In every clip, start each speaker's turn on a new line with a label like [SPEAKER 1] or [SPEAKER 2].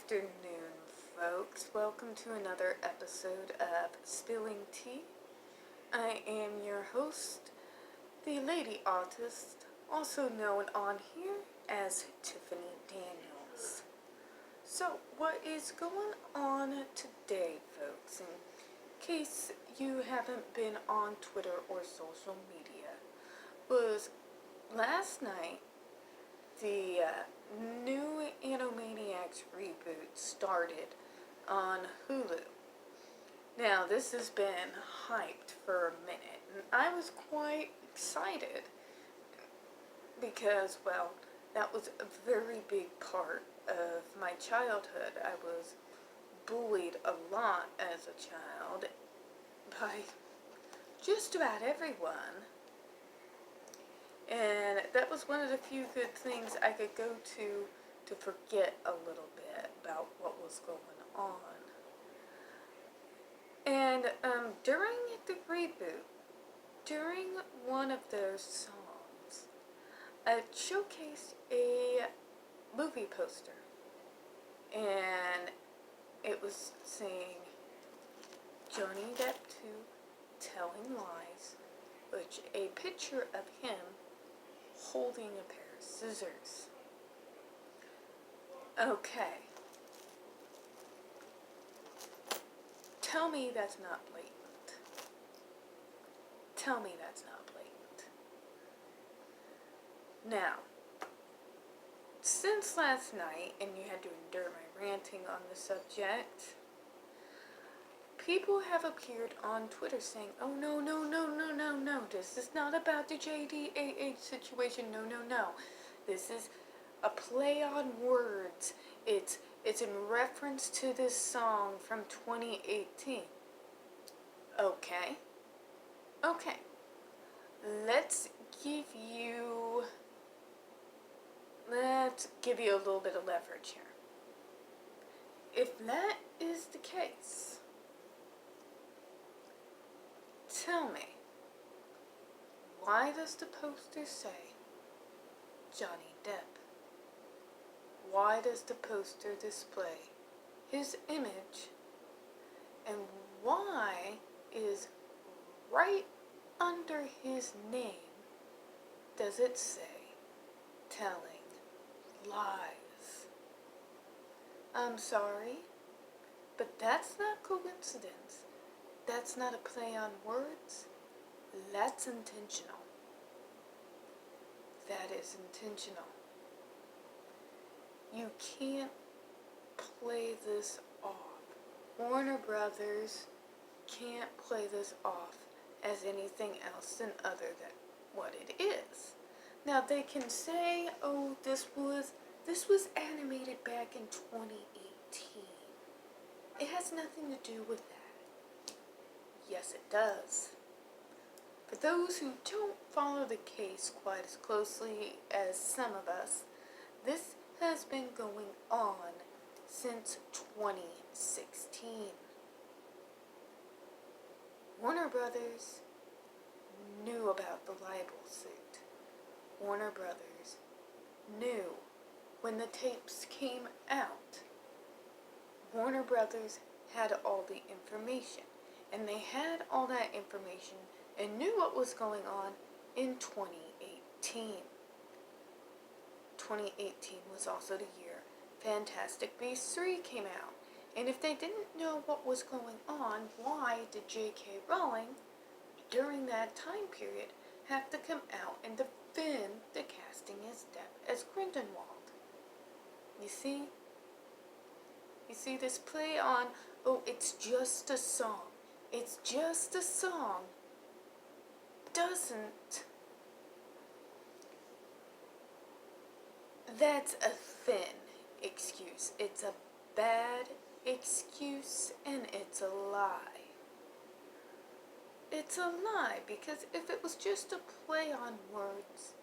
[SPEAKER 1] afternoon, folks. Welcome to another episode of Spilling Tea. I am your host, the Lady Autist, also known on here as Tiffany Daniels. So, what is going on today, folks? In case you haven't been on Twitter or social media, was last night the new Animaniacs reboot started on Hulu. Now, this has been hyped for a minute, and I was quite excited because, well, that was a very big part of my childhood. I was bullied a lot as a child by just about everyone. And that was one of the few good things I could go to forget a little bit about what was going on. And during the reboot, during one of their songs, it showcased a movie poster. And it was saying Johnny Depp 2 telling lies, which a picture of him holding a pair of scissors. Okay. Tell me that's not blatant. Tell me that's not blatant. Now, since last night, and you had to endure my ranting on the subject, people have appeared on Twitter saying, oh, no, this is not about the JDAH situation, no. This is a play on words. It's in reference to this song from 2018. Okay. Let's give you a little bit of leverage here. If that is the case, tell me, why does the poster say Johnny Depp? Why does the poster display his image? And why is right under his name does it say telling lies? I'm sorry, but that's not coincidence. That's not a play on words. That's intentional. That is intentional. You can't play this off. Warner Brothers can't play this off as anything else than other than what it is. Now they can say, oh, this was animated back in 2018. It has nothing to do with that. Yes, it does. For those who don't follow the case quite as closely as some of us, this has been going on since 2016. Warner Brothers knew about the libel suit. Warner Brothers knew when the tapes came out. Warner Brothers had all the information, and they had all that information and knew what was going on in 2018. 2018 was also the year Fantastic Beasts 3 came out. And if they didn't know what was going on, why did J.K. Rowling, during that time period, have to come out and defend the casting as Depp as Grindelwald? You see? You see this play on, oh, it's just a song. It's just a song. Doesn't. That's a thin excuse. It's a bad excuse, and it's a lie. It's a lie, because if it was just a play on words,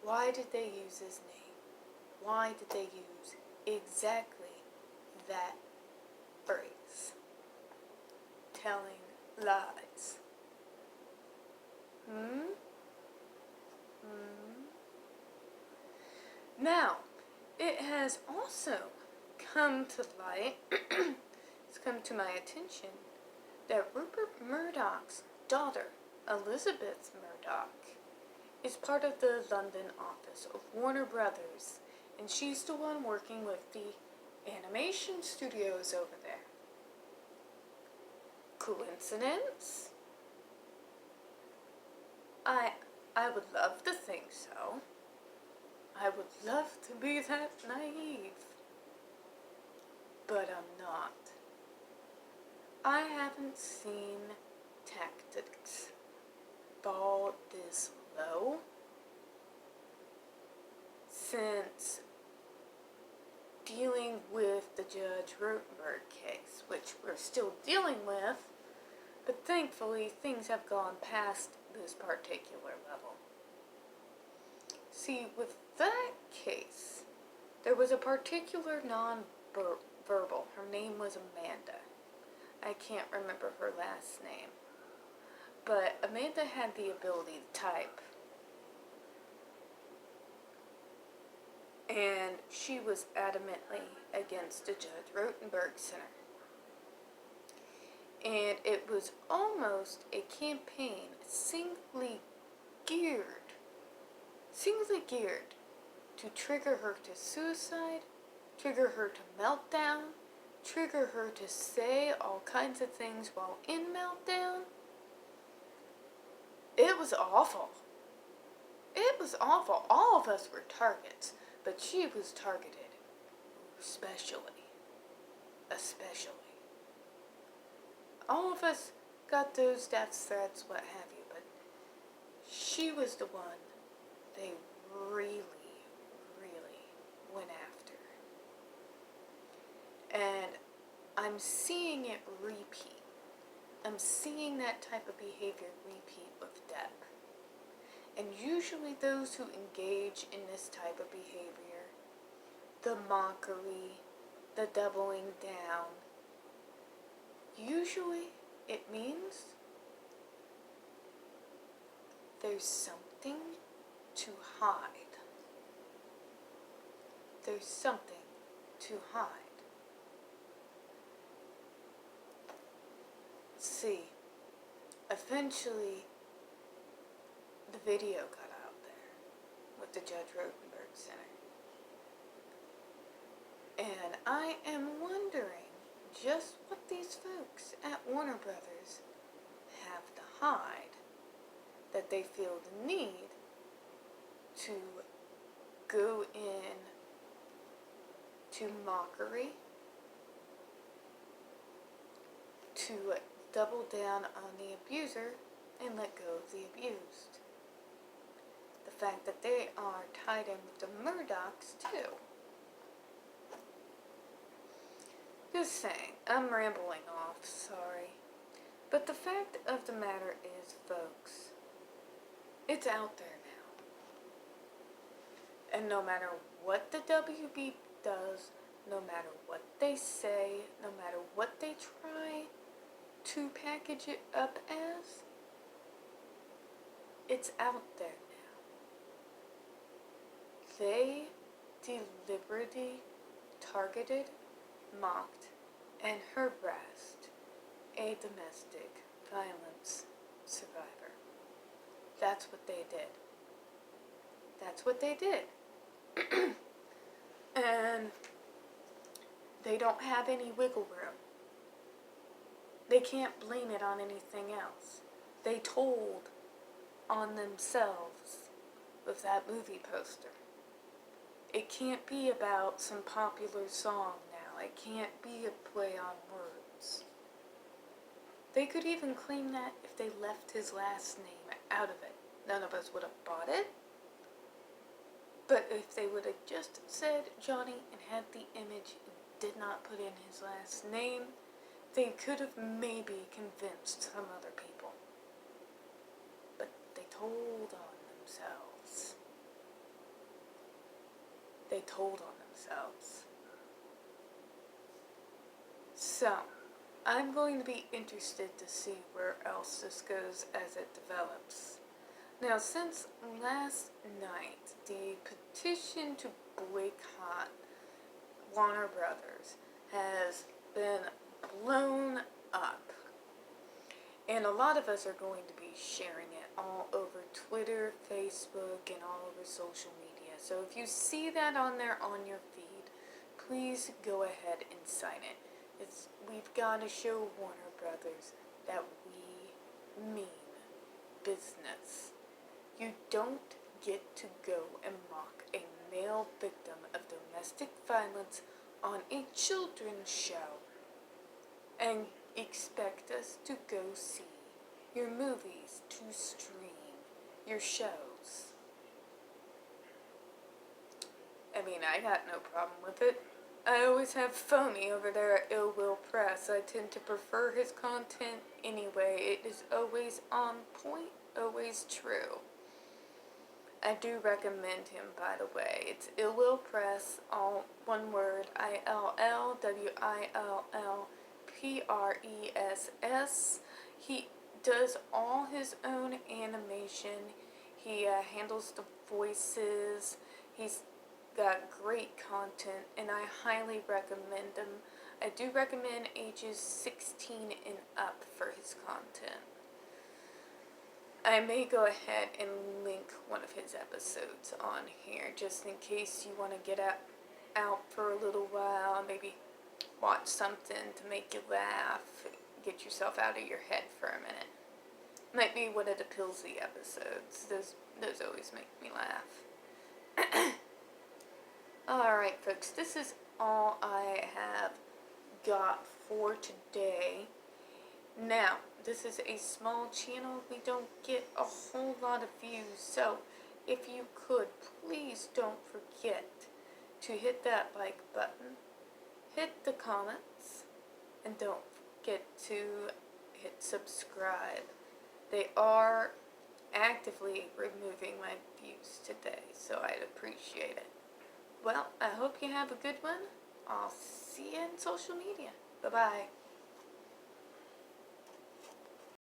[SPEAKER 1] why did they use his name? Why did they use exactly that phrase? Telling lies. Now, it has also come to light, it's come to my attention that Rupert Murdoch's daughter, Elizabeth Murdoch, is part of the London office of Warner Brothers, and she's the one working with the animation studios over there. Coincidence? I would love to think so. I would love to be that naive. But I'm not. I haven't seen tactics fall this low since dealing with the Judge Rotenberg case, which we're still dealing with, but thankfully things have gone past this particular level. See, with that case, there was a particular non-verbal. Her name was Amanda. I can't remember her last name. But Amanda had the ability to type. And she was adamantly against the Judge Rotenberg Center. And it was almost a campaign singly geared to trigger her to suicide, trigger her to meltdown, trigger her to say all kinds of things while in meltdown. It was awful. It was awful. All of us were targets, but she was targeted especially. All of us got those death threats, what have you, but she was the one they really went after. And I'm seeing it repeat. I'm seeing that type of behavior repeat with Depp. And usually those who engage in this type of behavior, the mockery, the doubling down, usually it means there's something to hide. There's something to hide. See, eventually the video got out there with the Judge Rotenberg Center. And I am wondering just what these folks at Warner Brothers have to hide, that they feel the need to go in to mockery, to double down on the abuser and let go of the abused. The fact that they are tied in with the Murdochs too. Just saying, I'm rambling off, sorry. But the fact of the matter is, folks, it's out there now. And no matter what the WB does, no matter what they say, no matter what they try to package it up as, it's out there now. They deliberately targeted, mocked, and harassed a domestic violence survivor. That's what they did. That's what they did. And they don't have any wiggle room. They can't blame it on anything else. They told on themselves with that movie poster. It can't be about some popular song now. It can't be a play on words. They could even claim that if they left his last name out of it. None of us would have bought it. But if they would have just said Johnny and had the image and did not put in his last name, they could have maybe convinced some other people. But they told on themselves. They told on themselves. So, I'm going to be interested to see where else this goes as it develops. Now, since last night, the petition to boycott Warner Brothers has been blown up. And a lot of us are going to be sharing it all over Twitter, Facebook, and all over social media. So if you see that on there on your feed, please go ahead and sign it. We've got to show Warner Brothers that we mean business. You don't get to go and mock a male victim of domestic violence on a children's show and expect us to go see your movies, to stream your shows. I mean, I got no problem with it. I always have Phony over there at Ill Will Press. I tend to prefer his content anyway. It is always on point, always true. I do recommend him, by the way. It's Ill Will Press, all one word, ILLWILLPRESS. He does all his own animation. He handles the voices. He's got great content, and I highly recommend him. I do recommend ages 16 and up for his content. I may go ahead and link one of his episodes on here just in case you want to get out for a little while, maybe watch something to make you laugh, get yourself out of your head for a minute. Might be one of the Pillsy episodes. Those always make me laugh. Alright folks, this is all I have got for today. Now, this is a small channel. We don't get a whole lot of views, so if you could, please don't forget to hit that like button, hit the comments, and don't forget to hit subscribe. They are actively removing my views today, so I'd appreciate it. Well, I hope you have a good one. I'll see you in social media. Bye-bye.